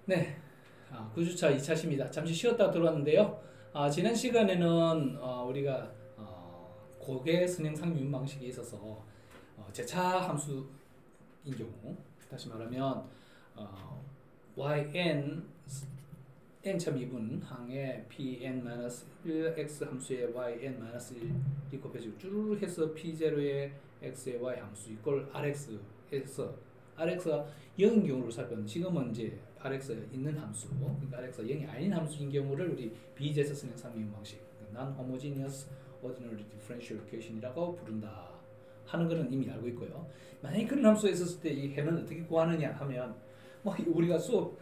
네, 9주차 2차십니다. 잠시 쉬었다 들어왔는데요. 지난 시간에는 우리가 고개 선행 상윤 방식에 있어서 제차 함수인 경우, 다시 말하면 yn n.2분 항에 pn-1x 함수의 yn-1이 곱해지고 쭈르륵 해서 p0의 x의 y 함수 이꼴 rx에서 rx가 0인 경우를 살펴는 지금은 이제 rx가 있는 함수, 그러니까 rx가 0이 아닌 함수인 경우를 우리 비제차 선행 상윤 방식, non-homogeneous ordinary differential equation이라고 부른다 하는 거는 이미 알고 있고요. 만약에 그런 함수가 있었을 때 이 해는 어떻게 구하느냐 하면 우리가 수업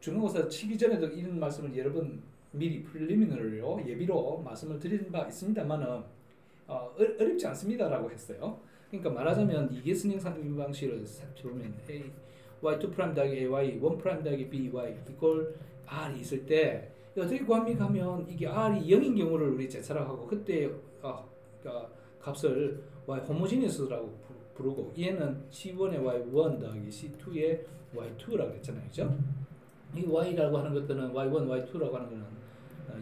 중간고사 치기 전에도 이런 말씀을 여러 번 미리 프리리미너리로 예비로 말씀을 드린 바 있습니다만은 어렵지 않습니다라고 했어요. 그러니까 말하자면 이게 선행 상윤 방식을 살펴보면 y2 프라임 더하기 ay 1 프라임 더하기 by 이걸 r이 있을 때 어떻게 구합니까 하면 이게 r이 0인 경우를 우리 제차라고 하고 그때 값을 y 호모지니어스라고 부르고 얘는 c1의 y1 더하기 c2의 y2라고 했잖아요. 그죠? 이 y라고 하는 것들은 y1, y2라고 하는 것은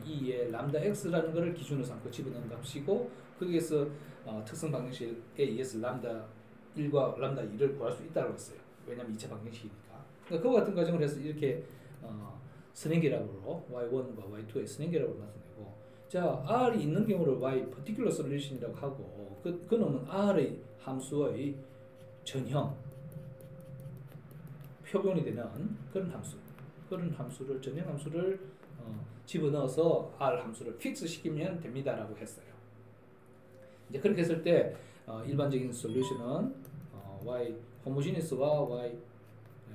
2의 람다 x라는 것을 기준으로 삼고 집어넣은 값이고 거기에서 특성 방정식에 의해서 람다 1과 람다 2를 구할 수 있다고 했어요. 왜냐면 2차 방정식이니까. 그러니까 그와 같은 과정을 해서 이렇게 선행계랍으로 y1과 y2의 선행계랍으로 나타내고 자 r이 있는 경우를 y particular solution이라고 하고 그놈은 r의 함수의 전형 표본이 되는 그런 함수를 전형 함수를 집어넣어서 r 함수를 픽스 시키면 됩니다라고 했어요. 이제 그렇게 했을 때 일반적인 솔루션은 y 호모지니스와 y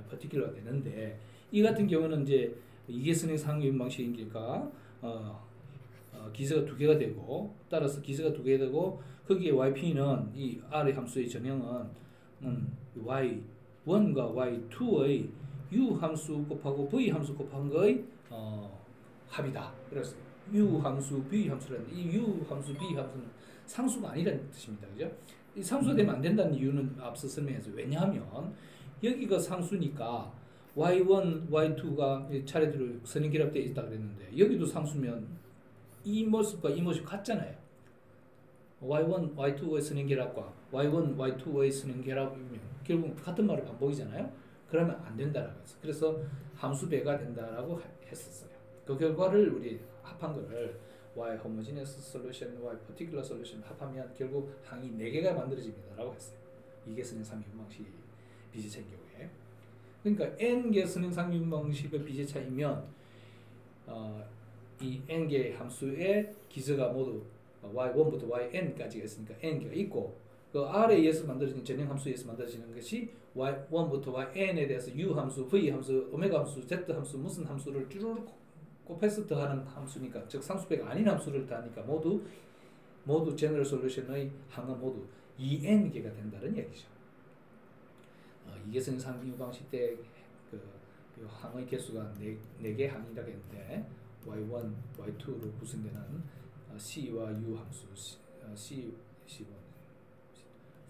particular가 되는데 이 같은 경우는 이제 이게 선행 상윤 방식이니까 기세가 두 개가 되고 따라서 기세가 두 개 되고 거기에 yp는 이 r의 함수의 전형은 y1과 y2의 u 함수 곱하고 v 함수 곱한 거의 합이다. 그래서 u 함수, v 함수라는데 이 u 함수, v 함수는 상수가 아니라는 뜻입니다. 그죠? 이 상수가 되면 안 된다는 이유는 앞서 설명했어요. 왜냐하면 여기가 상수니까 y1, y2가 차례대로 선행결합되어 있다 그랬는데 여기도 상수면 이 모습과 이 모습 같잖아요. y1, y2의 선행결합과 y1, y2의 선행결합이면 결국 같은 말의 반복이잖아요. 그러면 안 된다라고 했어요. 그래서 함수배가 된다라고 했었어요. 그 결과를 우리 합한 거를 y homogeneous solution, y particular solution 합하면 결국 항이 4개가 만들어집니다라고 했어요. 이게 선행상윤 방식 비제차인 경우에. 그러니까 n개 선행상윤 방식의 비제차이면 이 n개 함수의 기저가 모두 y1부터 yn까지가 있으니까 n개가 있고 그 r에 의해서 만들어진 전형 함수에 의해서 만들어지는 것이 y1부터 yn에 대해서 u 함수, v 함수, 오메가 함수, z 함수 무슨 함수를 쭈르륵 곱해서 더하는 함수니까 즉 상수배가 아닌 함수를 더하니까 모두 제너럴 솔루션의 항은 모두 2n개가 된다는 얘기죠. 이게 선행상윤 방식 때 그 항의 개수가 4개 항이라고 했는데 y1, y2로 구성되는 c와 u 함수, c1,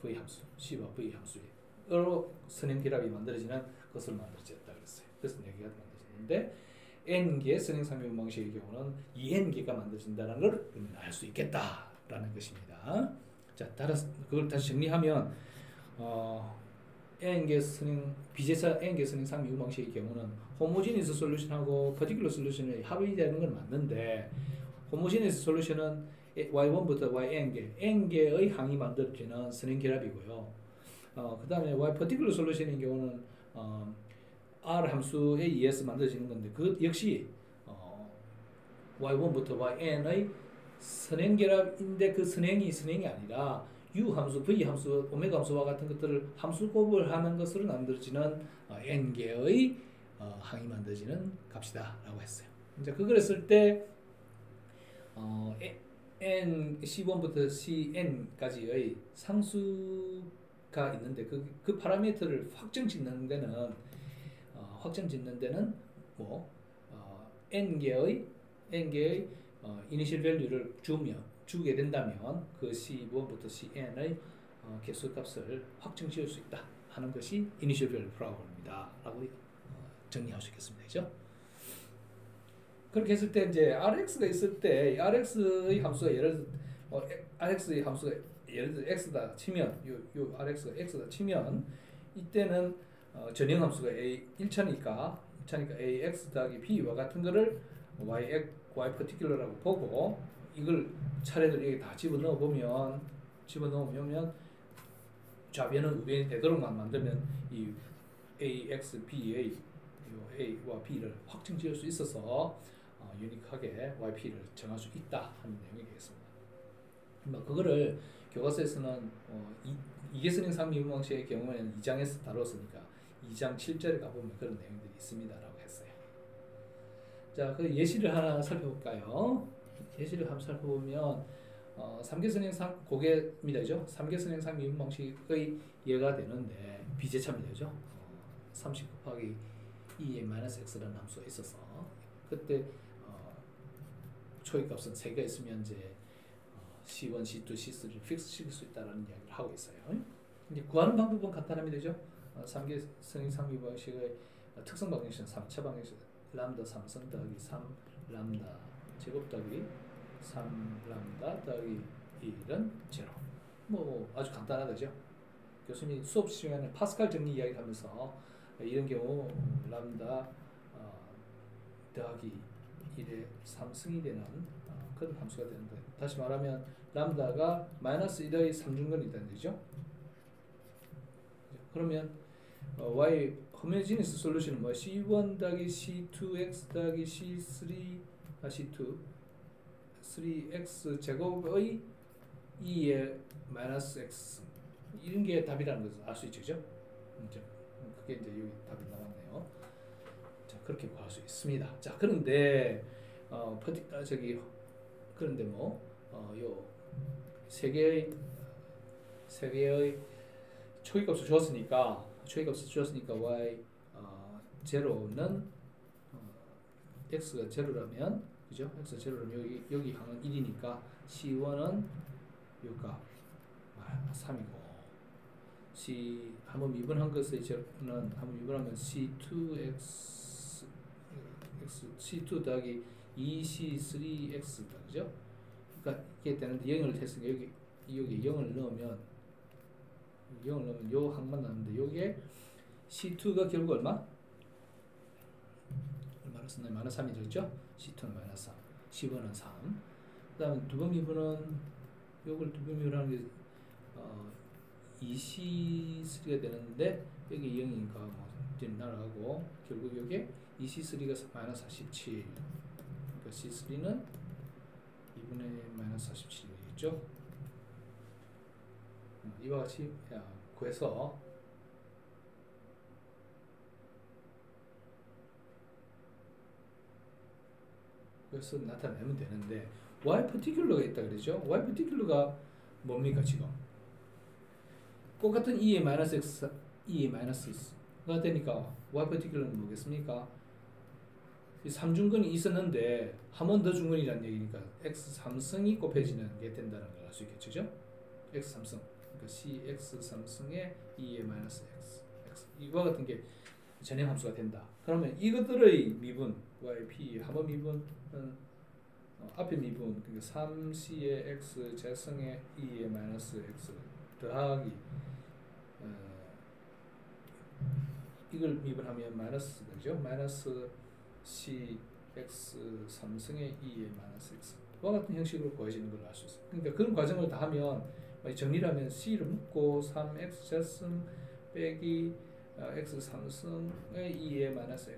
v 함수, c와 v 함수로 선행결합이 만들어지는 것을 만들어졌다 그랬어요. 그래서 4개가 만들어졌는데 n개 선행상윤 방식의 경우는 2n개가 만들어진다는 걸 알 수 있겠다라는 것입니다. 자, 따라서 그걸 다시 정리하면 n개 선행 비제차 n개 선행상윤 방식의 경우는 호모지니스 솔루션하고 퍼티큘러 솔루션의 합이 되는 건 맞는데 호모지니스 솔루션은 y1부터 n개의 항이 만들어지는 선행결합이고요. 그 다음에 y 퍼티큘러 솔루션의 경우는 r 함수에 의해서 만들어지는 건데 그 역시 y1부터 yn의 선행결합인데 그 선행이 아니라 u 함수, v 함수, 오메가 함수와 같은 것들을 함수곱을 하는 것으로 만들어지는 n개의 항이 만들어지는 값이다라고 했어요. 이제 그걸 했을 때 n c1부터 cn까지의 상수가 있는데 그 파라미터를 확정 짓는 데는 n개의 이니셜 밸류를 주게 된다면 그 c1부터 cn의 개수값을 확정 지을 수 있다 하는 것이 이니셜 밸류 프로그램입니다 라고 정리할 수 있겠습니다. 그죠? 그렇게 했을 때 이제 rx가 있을 때 rx의 함수가 예를 들어 rx의 함수가 예를 들어 x다 치면 요 rx가 x다 치면 이때는 전형 함수가 a 1차니까 ax 더하기 b와 같은 거를 y particular라고 보고 이걸 차례대로 여기 다 집어넣어 보면 좌변은 우변이 되도록만 만들면 이 ax b의 a와 b를 확정 지을 수 있어서 유니크하게 yp를 정할 수 있다 하는 내용이 되겠습니다. 그거를 교과서에서는 이계선행 상미분방식의 경우에는 2장에서 다뤘으니까 2장 7절에 가보면 그런 내용들이 있습니다라고 했어요. 자, 그 예시를 하나 살펴볼까요? 예시를 한번 살펴보면 3계선행 고개입니다. 그죠? 3계선행 상미분방식의 예가 되는데 비제차입니다. 그죠? 30 곱하기 2의 마이너스 x라는 함수가 있어서 그때 초이값은 3개 있으면 이제 C1, C2, C3를 픽스 시킬 수 있다는 이야기를 하고 있어요. 이제 구하는 방법은 간단합니다. 그죠? 3계선행 상미분방식의 특성 방정식은 3차 방정식 람다 3성 더하기 3 람다 제곱 더하기 3 람다 더하기 1은 제로. 뭐 아주 간단하죠. 교수님이 수업 시간에 파스칼 정리 이야기를 하면서 이런 경우 람다 더하기 1의 3승이 되는 그런 함수가 되는데 다시 말하면 람다가 마이너스 1의 3중근이 있다는 거죠. 그러면 y 호모지니스 솔루션은 뭐야? C1 더하기 C2x 더하기 C3 C2 3x 제곱의 2의 마이너스 x 이런 게 답이라는 것을 알 수 있죠. 그죠? 그게 이제 여기 답이 나왔네요. 자, 그렇게 구할 수 있습니다. 자, 그런데 그런데 요 세 개의 초기값을 주었으니까 y 제로는 x가 제로라면 그죠? x 제로라면 여기 항은 1이니까 c1은 요 값 3이고 한번 미분한 것의 제로는 한번 미분하면 c2 더하기 2c3x 그죠? 그러니까 이게 되는데 0을 했으니까 여기 0을 넣으면 요 항만 나오는데 요게 c2가 결국 얼마나 썼나요? 마이너스 3이 되죠? c2는 마이너스 3, c1은 3. 그 다음에 두 번 미분은 요걸 두 번 미분하는 게 2c3가 되는데 여기 0이니까 뒤로 날아가고 결국 여기 2c3가 마이너스 47 그러니까 c3는 2분의 마이너스 47이 되겠죠? 이와 같이 구해서 그래서 나타내면 되는데 y particular가 있다 그러죠? y particular가 뭡니까 지금? 똑같은 2의 마이너스 x, 2의 마이너스가 되니까 y particular는 뭐겠습니까? 이 3중근이 있었는데 한 번 더 중근이라는 얘기니까 x 3승이 곱해지는 게 된다는 걸 알 수 있겠죠? 그죠? x 3승 그러니까 cx 3승에 2의 마이너스 x 이와 같은 게 전형 함수가 된다. 그러면 이것들의 미분 yp 한번 미분은 앞에 미분 그러니까 3c의 x 제승의 2의 마이너스 x 더하기 이걸 미분하면 마이너스 되죠. 마이너스 cx 3승의 2의 마이너스 x와 같은 형식으로 구해지는 걸 알 수 있어요. 그러니까 그런 과정을 다 하면 정리를 하면 c를 묶고 3x 제승 빼기 x 3승의 2의 마이너스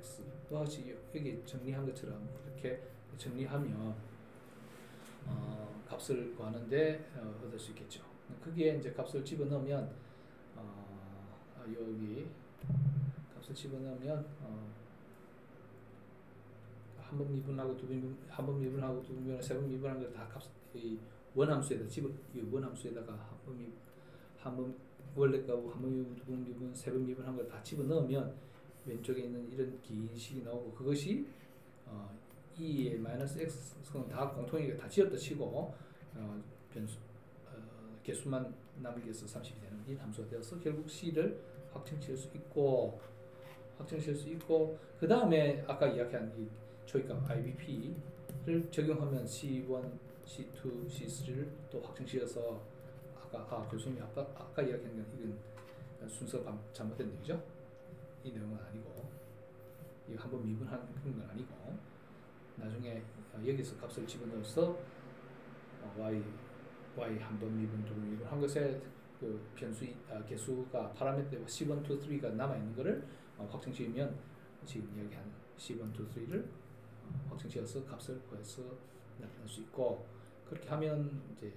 x와 같이 여기 정리한 것처럼 이렇게 정리하면 값을 구하는데 얻을 수 있겠죠. 거기에 이제 값을 집어넣으면 여기 값을 집어넣으면 한 번 미분하고 두 번 한번 미분하고 두 번 미분 세 번 미분한 걸 다 값 이 원함수에다 이 원함수에다가 한 번 원래 값 한 번 미분 두 번 미분 세 번 미분한 걸 다 집어넣으면 왼쪽에 있는 이런 긴 식이 나오고 그것이 2의 마이너스 x는 다 공통이니까 다 지었다 치고 변수 개수만 남겨서 30이 되는 이 함수가 되어서 결국 c를 확정 지을 수 있고 확정시킬 수 있고 그 다음에 아까 이야기한 이 초이값 IBP를 적용하면 C1, C2, C3를 또 확정시켜서 아까 교수님이 아까 이야기한 건 이건 순서가 잘못된 얘기죠. 이 내용은 아니고 이거 한번 미분하는 건 아니고 나중에 여기서 값을 집어넣어서 y 한번 미분, 두번 미분 한 것에 그 변수 개수가 파라미터 C1, 2, 3가 남아 있는 거를 확정시키면 지금 이야기한 C1, 2, 3를 확정시켜서 값을 구해서 나타낼 수 있고 그렇게 하면 이제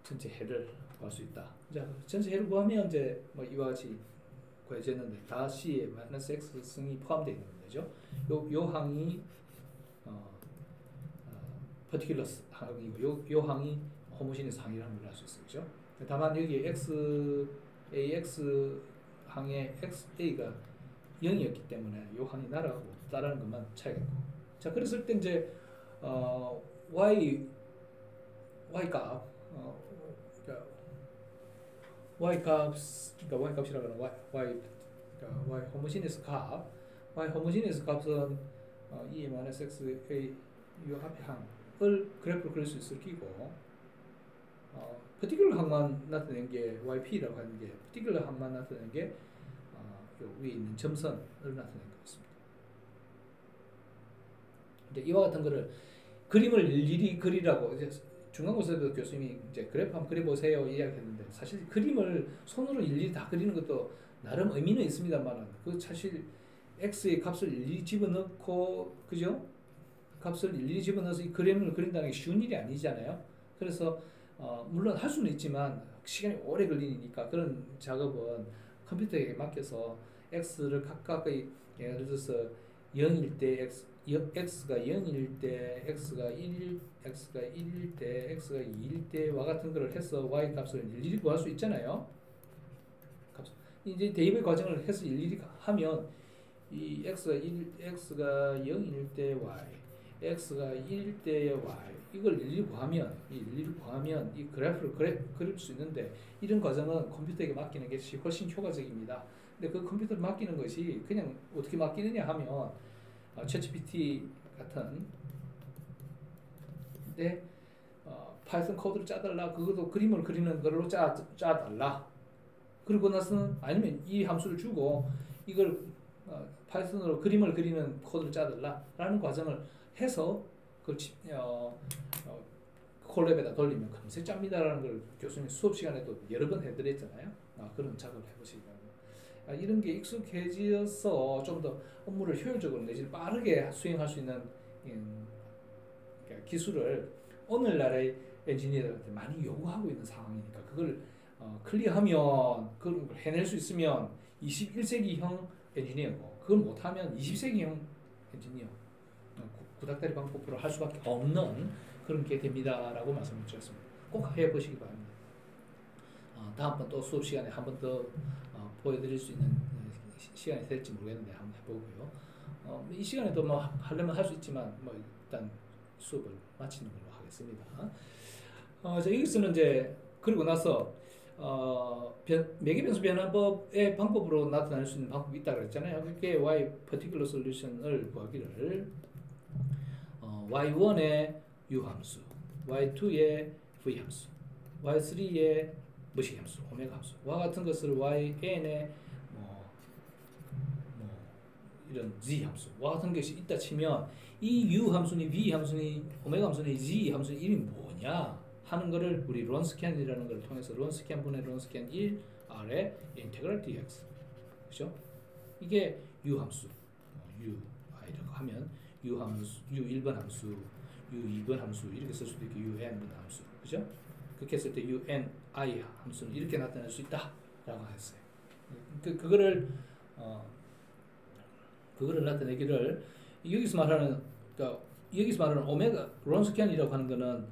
전체 해를 구할 수 있다. 자, 전체 해를 구하면 이제 뭐 이와 같이 구해졌는데 다 C에 마이너스 X 승이 포함되어 있는 거죠. 요 항이 particulars 항이고 요 항이 호모지니스 항이라는 걸 알 수 있어요. 그죠? 다만 여기 AX 항의 XA가 0이었기 때문에 요 항이 날아가고 따라는 것만 차이가 있고. 자, 그랬을 때 이제 Y 값 Y 값이라고 하는 Y 호모지니스 값 Y 호모지니스 값은 E 마이너스 X A 요 앞에 항을 그래프로 그릴 수 있을 끼고 particular 항만 나타낸 게 YP라고 하는 게 particular 항만 나타낸 게 요 위에 있는 점선을 나타낸 거였습니다. 이제 이와 같은 거를 그림을 일일이 그리라고 이제 중간고사에도 교수님이 이제 그래프 한번 그려보세요 이야기했는데 사실 그림을 손으로 일일이 다 그리는 것도 나름 의미는 있습니다만 그 사실 x의 값을 일일이 집어넣고 그죠? 값을 일일이 집어넣어서 이 그림을 그린다는 게 쉬운 일이 아니잖아요. 그래서 물론 할 수는 있지만 시간이 오래 걸리니까 그런 작업은 컴퓨터에 맡겨서 x를 각각의 예를 들어서 0일 때 x가 0일 때 x가 1일 때 x가 2일 때와 같은 거를 해서 y 값을 일일이 구할 수 있잖아요. 이제 대입의 과정을 해서 일일이 하면 이 x가 0일 때 y x가 1일 때 y 이걸 일일이 구하면 이 그래프를 그릴 수 있는데 이런 과정은 컴퓨터에게 맡기는 것이 훨씬 효과적입니다. 근데 그 컴퓨터를 맡기는 것이 그냥 어떻게 맡기느냐 하면 챗GPT 같은 데 파이썬 코드를 짜달라 그것도 그림을 그리는 걸로 짜달라 그러고 나서는 아니면 이 함수를 주고 이걸 파이썬으로 그림을 그리는 코드를 짜달라 라는 과정을 해서 그 콜랩에다 돌리면 금세 짭니다라는 걸 교수님 수업 시간에도 여러 번 해드렸잖아요. 그런 작업을 해보시기 바랍니다. 이런 게 익숙해져서 좀 더 업무를 효율적으로 내지 빠르게 수행할 수 있는 기술을 오늘날의 엔지니어들한테 많이 요구하고 있는 상황이니까 그걸 클리어하면 그걸 해낼 수 있으면 21세기형 엔지니어고 그걸 못하면 20세기형 엔지니어 구닥다리 방법으로 할 수밖에 없는 그런 게 됩니다라고 말씀을 드렸습니다. 꼭 해보시기 바랍니다. 다음번 또 수업 시간에 한 번 더 보여드릴 수 있는 시간이 될지 모르겠는데 한번 해보고요. 이 시간에도 뭐 하려면 할 수 있지만 뭐 일단 수업을 마치는 걸로 하겠습니다. 자, 여기서는 이제 그리고 나서 매개변수 변환법의 방법으로 나타낼 수 있는 방법이 있다고 했잖아요. 그게 y particular solution을 구하기를 y1의 u 함수, y2의 v 함수, y3의 뭐식 함수, 오메가 함수와 같은 것을yn의 이런 z 함수와 같은 것이 있다 치면 이 u 함수니 v 함수니 오메가 함수니 z 함수니 이름이 뭐냐 하는 거를 우리 론스캔이라는 걸 통해서 론스캔 분의 론스캔 1 R의 인테그랄 dx 그죠? 이게 u 함수 u i라고 하면 u 함수, u 1번 함수, u 2번 함수 이렇게 쓸 수도 있고 u n번 함수 그죠? 그렇게 했을 때 u n i 함수는 이렇게 나타낼 수 있다라고 했어요. 그거를 나타내기를 여기서 말하는 오메가 론스캔이라고 하는 거는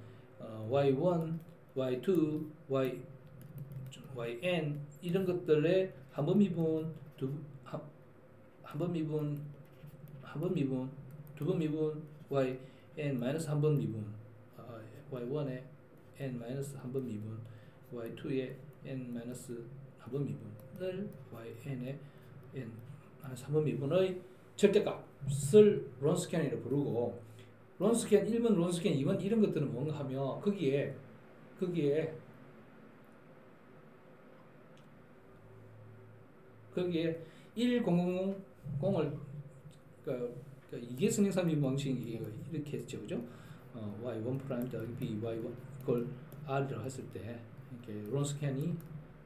y1, y2, yn 이런 것들의 한 번 미분, 두 번 미분, yn 마이너스 한 번 미분, y1의 n 마이너스 한 번 미분, y2의 n 마이너스 한 번 미분을 yn의 n 3번 미분의 절대값을 론스캔이라고 부르고, 론스캔 1번, 론스캔 2번 이런 것들은 뭔가 하면 거기에 1000을 이게 선행산 미분 방식이 이렇게 했죠, 그죠? y1 프라임 더하기 b y1 그걸 r이라고 했을 때 이렇게 론스캔이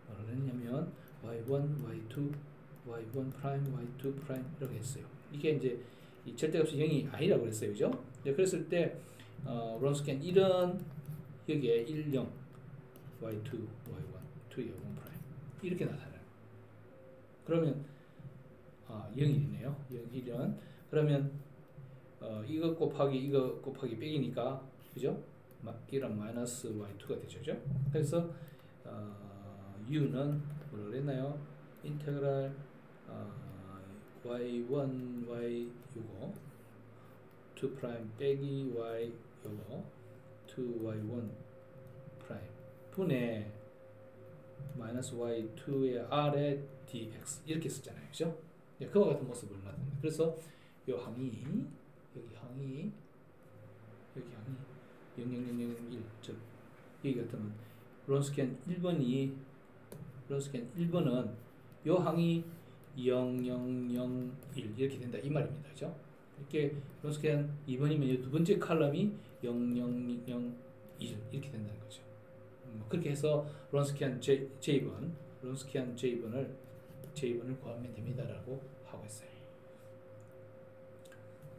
뭐를 했냐면 y1, y2, y1 프라임, y2 프라임 이렇게 했어요. 이게 이제 이 절대값이 0이 아니라고 그랬어요, 그죠? 그랬을 때 론스캔 1은 여기에 1, 0, y2, y1, 2, y1 프라임 이렇게 나타나요. 그러면 0이네요. 0, 1은 그러면 이거 곱하기 빼기니까 그죠? 1은 마이너스 y2가 되죠, 그죠? 그래서 u는 뭐라고 그랬나요? 인테그랄 y1 y 요거 2 프라임 빼기 y 요거 2y1 프라임 분의 마이너스 y2의 r의 dx 이렇게 썼잖아요, 그죠? 그와 같은 모습을 나타냅니다. 그래서 요 항이 여기 항이 00001 즉 여기 같으면 론스캔 1번은 요 항이 0001 이렇게 된다 이 말입니다, 그죠? 이렇게 론스캔 2번이면 이 두 번째 칼럼이 0001 이렇게 된다는 거죠. 그렇게 해서 론스캔 J번을 구하면 됩니다라고 하고 있어요.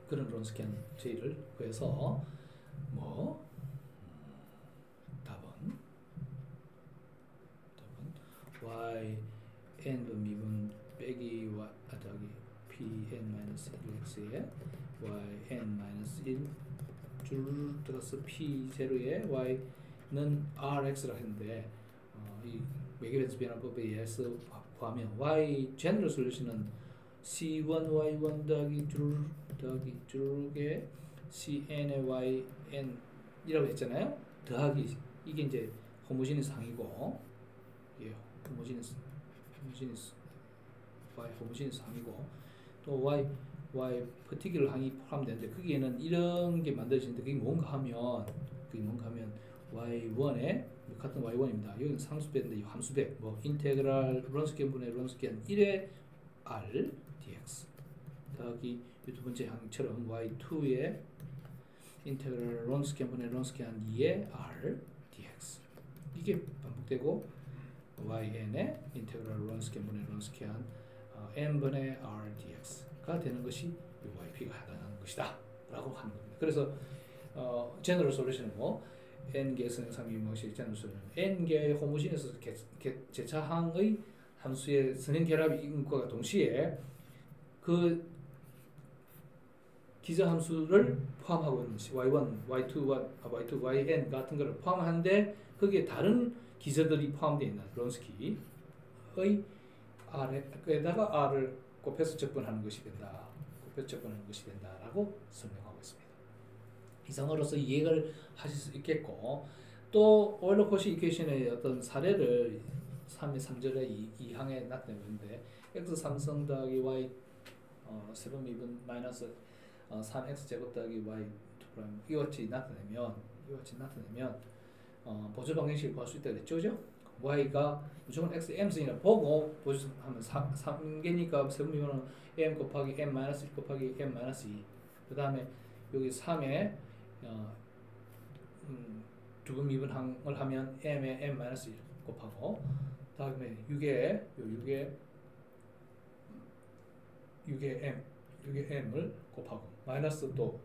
그런 론스캔 J를 구해서 답은 y n번 미분 빼기 더하기 pn-1x에 yn-1 줄 들어서 p0에 y는 rx라 했는데 이 매개변수 변환법에 의해서 구하면 y 제너럴 솔루션은 c1y1 더하기 줄에 cn의 yn 이라고 했잖아요. 더하기 이게 이제 호모지니스 항이고, 예, 호모지니스 y 호모지니스 항이고, 또 y 퍼티큘러 항이 포함되는데 거기에는 이런 게 만들어지는데 그게 뭔가 하면 y1에 같은 y1입니다. 여기는 상수배인데 이 함수배 인테그랄 론스캔 분의 론스캔 1의 r dx 더하기 이 두 번째 항처럼 y2의 인테그랄 론스캔 분의 론스캔 2의 r dx 이게 반복되고yn의 인테그랄 론스캔 분의 론스캔 n분의 r dx가 되는 것이 yp가 해당하는 것이다 라고 하는 겁니다. 그래서 제너럴 솔루션은 n개의 선행상 미분방식 제너럴 솔루션 n개의 호모지니스 제차항의 함수의 선행결합이 인과가 동시에 그 기저함수를 포함하고 있는 것이 y1, y2, yn 같은 것을 포함하는데 거기에 다른 기저들이 포함되어 있는 론스키의 r에다가 r을 곱해서 적분하는 것이 된다. 라고 설명하고 있습니다. 이상으로서 이해를 하실 수 있겠고, 또 오일러 코시 이퀘이션의 어떤 사례를 3의 3절의 2항에 나타내고 있는데 x 3승 더하기 y 세번 미분 마이너스 3x 제곱 더하기 y 2 이와 같이 나타내면 보조 방정식을 구할 수 있다 그랬죠, 그죠? y가 무조건 x m승이라 보고 보조하면 3개니까 세번 미분은 m 곱하기 m 마이너스 1 곱하기 m 마이너스 2. 그 다음에 여기 3에 두 번 미분항을 하면 m에 m 마이너스 1 곱하고, 다음에 6에 m을 곱하고 마이너스 또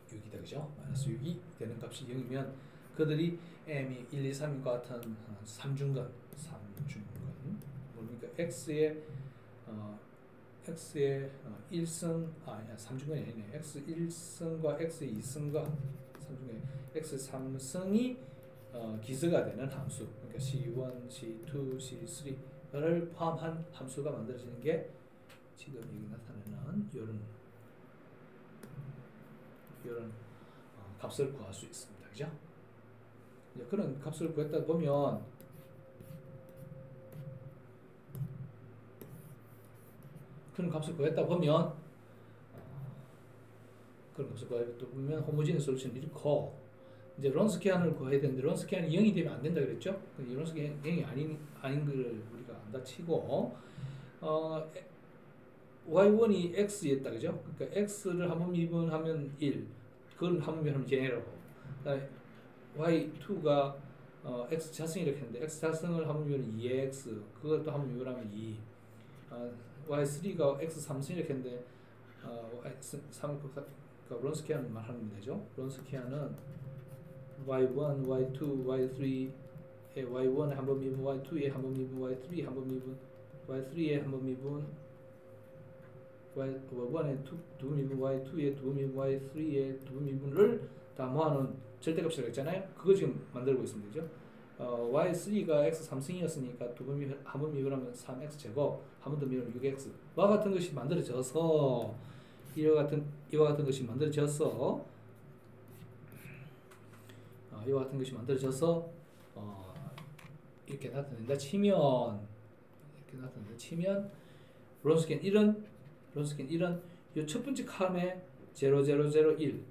6이다, 그죠? 마이너스 6이 되는 값이 0이면 그들이 m이 1, 2, 3과 같은 3중근 뭡니까? x의 1승 아니야 3중근이 아니네. x 1승과 x 2승과 3중근 x 3승이 기저가 되는 함수, 그러니까 c1, c2, c3를 포함한 함수가 만들어지는 게 지금 여기 나타내는 이런 값을 구할 수 있습니다, 그죠? 이제 그런 값을 구했다 보면 그런 값을 구했다 보면 그런 값을 구했다 보면 호모지니스 솔루션을 잃고 이제 론스케안을 구해야 되는데 론스케안이 0이 되면 안 된다 그랬죠? 론스케안이 0이 아닌 걸 우리가 안다 치고 y1이 x였다 그죠? 그러니까 x를 한번 미분하면 1 그걸 한번 미분하면 제로고 y2가 x 자승 이렇게 했는데 x 자승을 한번 미분하면 2x 그걸 또 한번 미분하면 2 y3가 x 3승 이렇게 했는데 y3 그러니까 론스케안을 말하면 되죠? 론스케안은 y1, y2, y3에 y1에 한번 미분, y2에 한번 미분, y3에 한번 미분, y3에 한번 미분, y1에 두 미분, y2에 두 미분, y3에 두 미분을 다 모아놓은 절대값이라고 했잖아요. 그거 지금 만들고 있으면 되죠. y3가 x 3승이었으니까 두 번 미분, 한번 미분하면 3x 제곱, 한 번 더 미분하면 6x. 와 같은 것이 만들어져서 이와 같은 것이 만들어져서 이렇게 나타낸다 치면 론스케안 1은 이 첫 번째 칸에 0001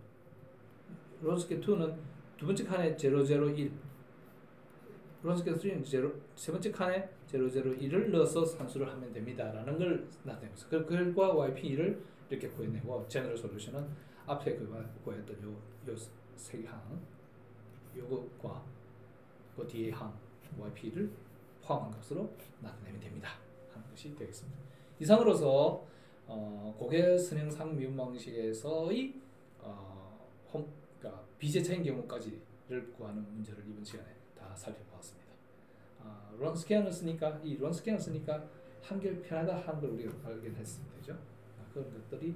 론스케안 2는 두 번째 칸에 001 론스케안 3는 세 번째 칸에 001을 넣어서 산수를 하면 됩니다 라는 걸 나타내고 있어요. 그 결과 yp를 이렇게 구해내고 제너럴 솔루션은 앞에 구했던 요 세 항 요것과 그 뒤에 항 yp를 포함한 값으로 나타내면 됩니다 하는 것이 되겠습니다. 이상으로서 고개선형상 미분 방식에서의 그러니까 비제차인 경우까지를 구하는 문제를 이번 시간에 다 살펴보았습니다. 론스케안을 쓰니까 한결 편하다 하는 걸 우리가 발견했으면 되죠. 그런 것들이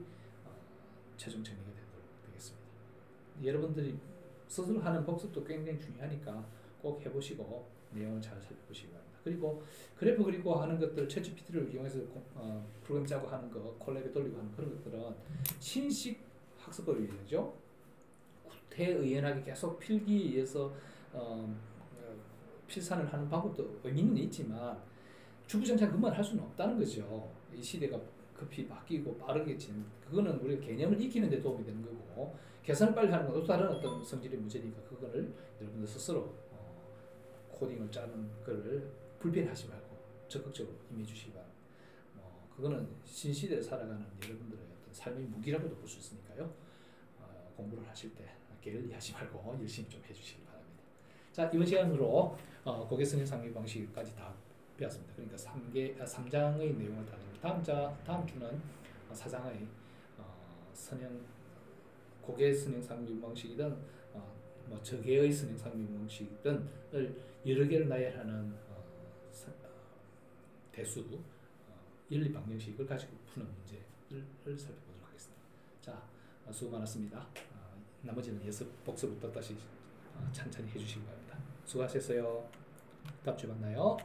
최종 정리가 되도록 되겠습니다. 여러분들이 스스로 하는 복습도 굉장히 중요하니까 꼭 해보시고 내용을 잘 살펴보시기 바랍니다. 그리고 그래프 그리고 하는 것들 챗GPT를 이용해서 프로그램 짜고 하는 거, 콜랩에 돌리고 하는 그런 것들은 신식 학습법이죠. 구태의연하게 계속 필기에서 필산을 하는 방법도 의미는 있지만 주구장창 그만 할 수는 없다는 거죠. 이 시대가 급히 바뀌고 빠르게 그거는 우리가 개념을 익히는 데 도움이 되는 거고 계산을 빨리 하는 건 또 다른 어떤 성질의 문제니까 그거를 여러분들 스스로 코딩을 짜는 거를 불편하지 말고 적극적으로 임해주시기 바랍니다. 그거는 신시대에 살아가는 여러분들의 어떤 삶의 무기라고도 볼 수 있으니까요. 공부를 하실 때 게을리하지 말고 열심히 좀 해주시기 바랍니다. 자, 이번 시간으로 고개선형 상미 방식까지 다 배웠습니다. 그러니까 3장의 내용을 다 다음 주는 4장의 고개 선형 상미 방식이든 저개의 선형 상미 방식이든 여러 개를 나열하는 대수 연립 방정식을 가지고 푸는 문제를 살펴보도록 하겠습니다. 자, 수고 많았습니다. 나머지는 예습 복습부터 다시 천천히 해주시기 바랍니다. 수고하셨어요. 다음 주에 만나요.